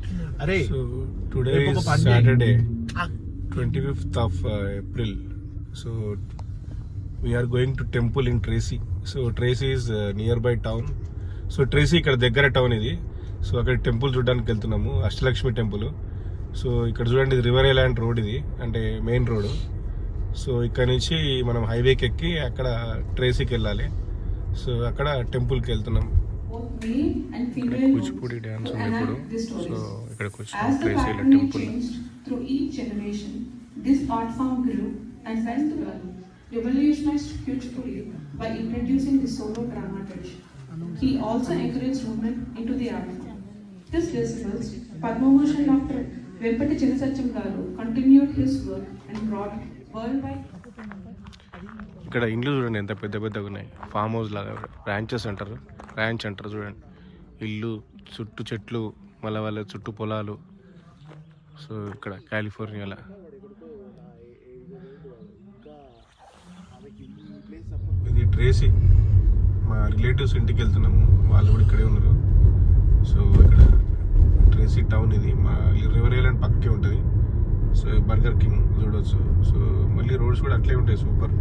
So today is Saturday, 25th of April. So we are going to temple in Tracy. So Tracy is nearby town. So Tracy ఇక్కడ దగ్గర town ఇది. So అక్కడ temple చూడడానికి వెళ్తున్నాము, Ashtalakshmi temple. So ఇక్కడ చూడండి, ఇది రివర్ ఐలాండ్ రోడ్, ఇది అంటే మెయిన్ రోడ్. సో ఇక్కడ నుంచి మనం హైవేకి ఎక్కి అక్కడ ట్రేసీకి వెళ్ళాలి. సో అక్కడ టెంపుల్కి వెళ్తున్నాం. కూచిపూడి డ్యాన్స్ ఉంది ఇప్పుడు. సో ఇక్కడికి వచ్చిన ట్రేసీలో temple. Revolutionized Kuchipudi by introducing the solo drama tradition. He also encouraged movement into the art form. This festivals, Padma Bhushan Dr. Vempati Chinnasatyam Garu continued his work and brought worldwide. ఇక్కడ ఇండ్లు చూడండి ఎంత పెద్ద పెద్దగా ఉన్నాయి, farm house లాగా, ర్యాంచెస్ అంటారు, ranch అంటారు చూడండి. ఇల్లు చుట్టూ చెట్లు, మళ్ళీ వాళ్ళ చుట్టూ పొలాలు. సో ఇక్కడ కాలిఫోర్నియాలో ఇది ట్రేసీ. మా రిలేటివ్స్ ఇంటికి వెళ్తున్నాము, వాళ్ళు కూడా ఇక్కడే ఉన్నారు. సో ఇక్కడ ట్రేసీ టౌన్ ఇది, మా రివర్ ఐలాండ్ పక్కకే ఉంటుంది. సో బర్గర్ కింగ్ చూడవచ్చు. సో మళ్ళీ రోడ్స్ కూడా అట్లే ఉంటాయి, సూపర్.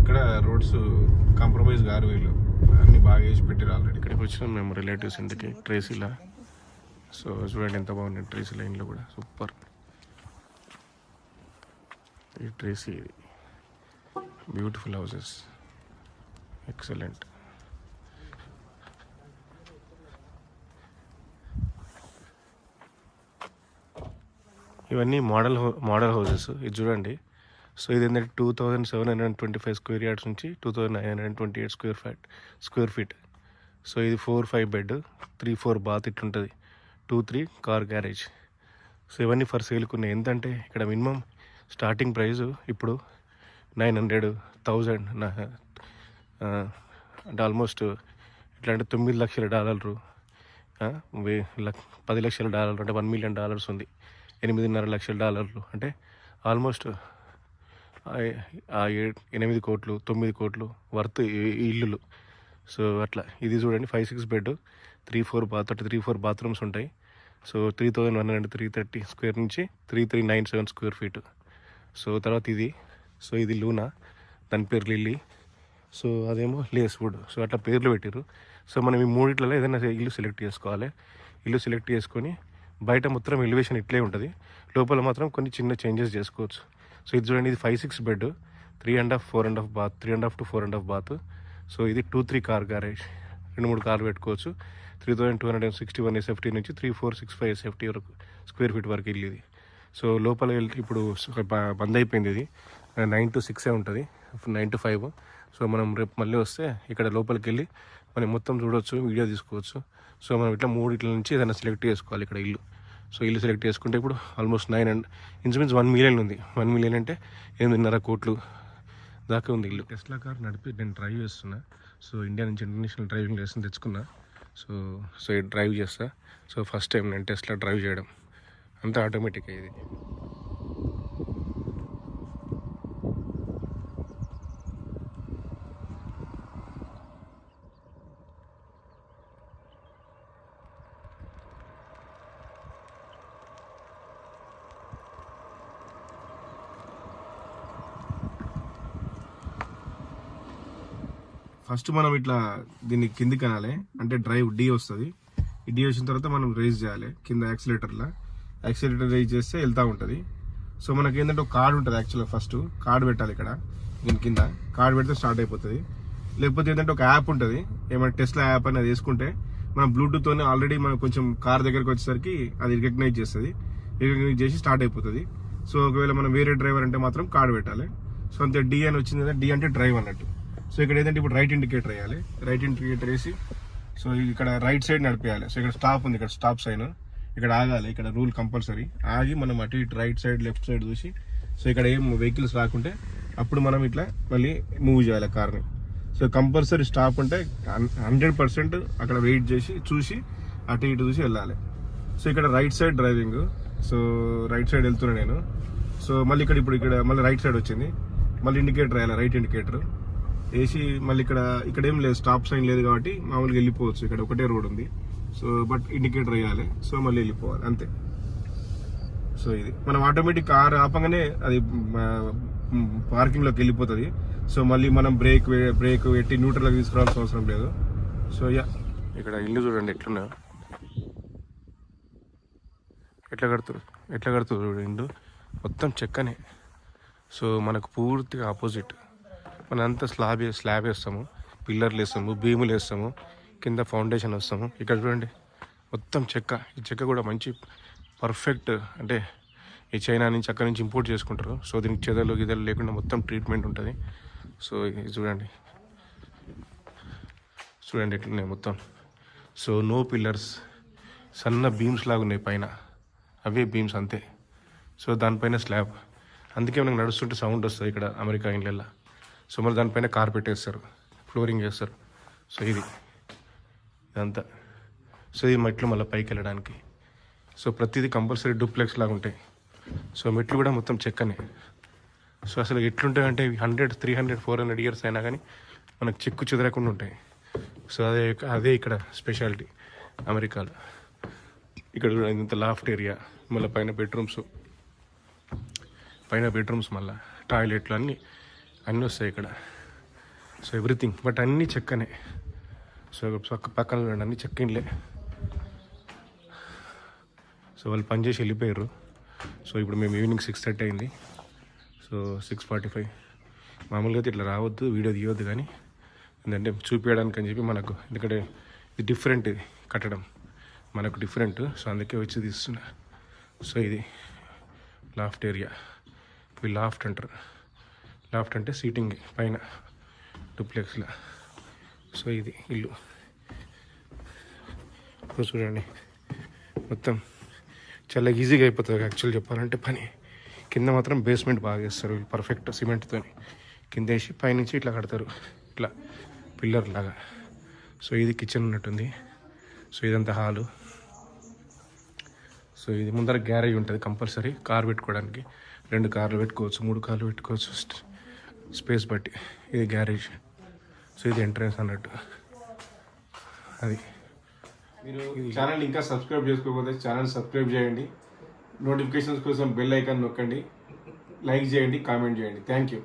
ఇక్కడ రోడ్స్ కాంప్రమైజ్ కారు, వీళ్ళు అన్ని బాగా వేసి పెట్టారు ఆల్రెడీ. ఇక్కడికి వచ్చినాం మేము రిలేటివ్స్ ఇంటికి ట్రేసీలో. సో చూడండి ఎంత బాగుంది ట్రేసీలో, ఇంట్లో కూడా సూపర్. ఈ ట్రేసీ బ్యూటిఫుల్ హౌసెస్, ఎక్సలెంట్. ఇవన్నీ మోడల్ హౌసెస్. ఇది చూడండి. సో ఇది ఏంటంటే 2725 స్క్వేర్ యార్డ్స్ నుంచి 2928 స్క్వేర్ ఫీట్. సో ఇది 4-5 బెడ్, 3-4 బాత్ ఇట్లుంటుంది, 2-3 కార్ గ్యారేజ్. సో ఇవన్నీ ఫర్ సేల్కి ఉన్నాయి. ఎంతంటే ఇక్కడ మినిమం స్టార్టింగ్ ప్రైస్ ఇప్పుడు 900,000 అంటే ఆల్మోస్ట్ ఎట్లా అంటే $9 లక్షల, $10 లక్షల అంటే $1 మిలియన్ ఉంది. $8.5 లక్షల అంటే ఆల్మోస్ట్ 8 కోట్లు 9 కోట్లు వర్త్ ఇల్లులు. సో అట్లా ఇది చూడండి, 5-6 బెడ్, 3-4 బాత్, 3-4 బాత్రూమ్స్ ఉంటాయి. సో 3,130 స్క్వేర్ నుంచి 3,397 స్క్వేర్ ఫీట్. సో తర్వాత ఇది, సో ఇది లూనా, దాని పేరు లిల్లీ. సో అదేమో లేస్ వుడ్. సో అట్లా పేర్లు పెట్టారు. సో మనం ఈ మూడిట్లలో ఏదైనా ఇల్లు సెలెక్ట్ చేసుకోవాలి. ఇల్లు సెలెక్ట్ చేసుకొని బయట మొత్తం ఎలివేషన్ ఇట్లే ఉంటుంది, లోపల మాత్రం కొన్ని చిన్న చేంజెస్ చేసుకోవచ్చు. సో ఇది చూడండి, ఇది 5-6 bed, 3.5 4.5 bath, 3.5 to 4.5 bath. So ఇది 2-3 కార్ గ్యారేజ్, 2-3 కార్లు పెట్టుకోవచ్చు. 3,261 SFT నుంచి 3,465 SFT వరకు స్క్వేర్ ఫీట్ వరకు ఇల్లు ఇది. సో లోపల ఇప్పుడు బంద్ అయిపోయింది, ఇది 9 to 6 ఉంటుంది, 9 to 5. సో మనం రేపు మళ్ళీ వస్తే ఇక్కడ లోపలికి వెళ్ళి మనం మొత్తం చూడవచ్చు, వీడియో తీసుకోవచ్చు. సో మనం ఇట్లా 3 ఇట్ల నుంచి ఏదైనా సెలెక్ట్ చేసుకోవాలి ఇక్కడ ఇల్లు. సో ఇల్లు సెలెక్ట్ చేసుకుంటే ఇప్పుడు ఆల్మోస్ట్ 9 ఇంచుమించు 1 మిలియన్ ఉంది. 1 మిలియన్ అంటే 8.5 కోట్లు దాకా ఉంది ఇల్లు. టెస్లా కార్ నడిపి నేను డ్రైవ్ చేస్తున్నా. సో ఇండియా నుంచి ఇంటర్నేషనల్ డ్రైవింగ్ లైసెన్స్ తెచ్చుకున్నా. సో డ్రైవ్ చేస్తా. సో ఫస్ట్ టైం నేను టెస్లా డ్రైవ్ చేయడం, అంతా ఆటోమేటిక్ ఇది. ఫస్ట్ మనం ఇట్లా దీన్ని కిందికి అనాలి, అంటే డ్రైవ్ డి వస్తుంది. ఈ డి వచ్చిన తర్వాత మనం రేస్ చేయాలి కింద యాక్సిలేటర్లో. యాక్సిలేటర్ రేస్ చేస్తే వెళ్తూ ఉంటుంది. సో మనకి ఏంటంటే ఒక కార్డు ఉంటుంది, యాక్చువల్గా ఫస్ట్ కార్డు పెట్టాలి ఇక్కడ, దీని కింద కార్డు పెడితే స్టార్ట్ అయిపోతుంది. లేకపోతే ఏంటంటే ఒక యాప్ ఉంటుంది, ఏమైనా టెస్లా యాప్ అని, అది వేసుకుంటే మనం బ్లూటూత్తోనే ఆల్రెడీ మనం కొంచెం కార్ దగ్గరకు వచ్చేసరికి అది రికగ్నైజ్ చేస్తుంది, రికగ్నైజ్ చేసి స్టార్ట్ అయిపోతుంది. సో ఒకవేళ మనం వేరే డ్రైవర్ అంటే మాత్రం కార్డు పెట్టాలి. సో అంతే, డి అని వచ్చింది కదా, డి అంటే డ్రైవ్ అన్నట్టు. సో ఇక్కడ ఏంటంటే ఇప్పుడు రైట్ ఇండికేటర్ వేయాలి. రైట్ ఇండికేటర్ వేసి సో ఇక్కడ రైట్ సైడ్ నడిపేయాలి. సో ఇక్కడ స్టాప్ ఉంది, ఇక్కడ స్టాప్ సైన్, ఇక్కడ ఆగాలి, ఇక్కడ రూల్ కంపల్సరీ. ఆగి మనం అటు ఇటు రైట్ సైడ్ లెఫ్ట్ సైడ్ చూసి, సో ఇక్కడ ఏం వెహికల్స్ రాకుంటే అప్పుడు మనం ఇట్లా మళ్ళీ మూవ్ చేయాలి కార్ని. సో కంపల్సరీ స్టాప్ అంటే 100% అక్కడ వెయిట్ చేసి చూసి అటు ఇటు చూసి వెళ్ళాలి. సో ఇక్కడ right side driving. So right side వెళ్తున్నా నేను. సో మళ్ళీ ఇప్పుడు మళ్ళీ రైట్ సైడ్ వచ్చింది, మళ్ళీ ఇండికేటర్ వేయాలి, రైట్ ఇండికేటర్ వేసి మళ్ళీ ఇక్కడ ఏం లేదు, స్టాప్ సైన్ లేదు కాబట్టి మామూలుగా వెళ్ళిపోవచ్చు. ఇక్కడ ఒకటే రోడ్ ఉంది, సో బట్ ఇండికేటర్ వేయాలి, సో మళ్ళీ వెళ్ళిపోవాలి అంతే. సో ఇది మనం ఆటోమేటిక్ కార్ ఆపగానే అది పార్కింగ్లోకి వెళ్ళిపోతుంది. సో మళ్ళీ మనం బ్రేక్ పెట్టి న్యూట్రల్గా తీసుకురావాల్సిన అవసరం లేదు. సో ఇక్కడ ఇల్లు చూడండి ఎట్లున్నా, ఎట్లా కడుతుంది చూడండి ఇల్లు మొత్తం చెక్కనే. సో మనకు పూర్తిగా ఆపోజిట్, మనం అంతా స్లాబ్ వేస్తాము, పిల్లర్లు వేస్తాము, భీములు వేస్తాము, కింద ఫౌండేషన్ వేస్తాము. ఇక్కడ చూడండి మొత్తం చెక్క. ఈ చెక్క కూడా మంచి పర్ఫెక్ట్, అంటే ఈ చైనా నుంచి అక్కడి నుంచి ఇంపోర్ట్ చేసుకుంటారు. సో దీనికి చెదలు గిదలు లేకుండా మొత్తం ట్రీట్మెంట్ ఉంటుంది. సో ఇది చూడండి ఎట్లున్నాయి మొత్తం. సో నో పిల్లర్స్, సన్న బీమ్స్ లాగా ఉన్నాయి పైన, అవే బీమ్స్ అంతే. సో దానిపైన స్లాబ్, అందుకే మనకు నడుస్తుంటే సౌండ్ వస్తుంది ఇక్కడ అమెరికా ఇండ్లల్లో. సో మరి దానిపైన కార్పెట్ వేస్తారు, ఫ్లోరింగ్ వేస్తారు. సో ఇదంతా. సో ఇది మెట్లు మళ్ళీ పైకి వెళ్ళడానికి. సో ప్రతిదీ కంపల్సరీ డూప్లెక్స్ లాగా ఉంటాయి. సో మెట్లు కూడా మొత్తం చెక్కనే. సో అసలు ఎట్లుంటాయంటే 100, 300, 400 ఇయర్స్ అయినా కానీ మనకు చెక్కు చెదరకుండా ఉంటాయి. సో అదే ఇక్కడ స్పెషాలిటీ అమెరికాలో. ఇక్కడ కూడా ఇంత లాఫ్ట్ ఏరియా, మళ్ళీ పైన బెడ్రూమ్స్ మళ్ళీ టాయిలెట్లు అన్నీ వస్తాయి ఇక్కడ. సో ఎవ్రీథింగ్, బట్ అన్నీ చెక్కనే. సో పక్కన చూడండి అన్నీ చెక్క ఇండ్లే. సో వాళ్ళు పనిచేసి వెళ్ళిపోయారు. సో ఇప్పుడు మేము ఈవినింగ్ 6:30 అయింది. సో 6:45. మామూలుగా అయితే ఇట్లా రావద్దు, వీడియో తీయొద్దు, కానీ ఏంటంటే చూపించడానికి అని చెప్పి మనకు, ఎందుకంటే ఇది డిఫరెంట్, ఇది కట్టడం మనకు డిఫరెంట్. సో అందుకే వచ్చి తీస్తున్నా. సో ఇది లాఫ్ట్ ఏరియా, ఇవి లాఫ్ట్ అంటారు. లాఫ్ట్ అంటే సీటింగ్ పైన డూప్లెక్స్లో. సో ఇది ఇల్లు. ఇప్పుడు చూడండి మొత్తం చాలా ఈజీగా అయిపోతుంది యాక్చువల్ చెప్పాలంటే పని. కింద మాత్రం బేస్మెంట్ బాగా వేస్తారు పర్ఫెక్ట్ సిమెంట్తో. కింద వేసి పైనుంచి ఇట్లా కడతారు, ఇట్లా పిల్లర్ లాగా. సో ఇది కిచెన్ ఉన్నట్టుంది. సో ఇదంతా హాలు. సో ఇది ముందర గ్యారేజ్ ఉంటుంది కంపల్సరీ, కార్ పెట్టుకోవడానికి. 2 కార్లు పెట్టుకోవచ్చు, 3 కార్లు పెట్టుకోవచ్చు స్పేస్ బట్టి. ఇది గ్యారేజ్. సో ఇది ఎంట్రన్స్ అన్నట్టు. అది మీరు ఛానల్ ఇంకా సబ్స్క్రైబ్ చేసుకోకపోతే ఛానల్ సబ్స్క్రైబ్ చేయండి, నోటిఫికేషన్స్ కోసం బెల్ ఐకాన్ నొక్కండి, లైక్ చేయండి, కామెంట్ చేయండి. Thank you.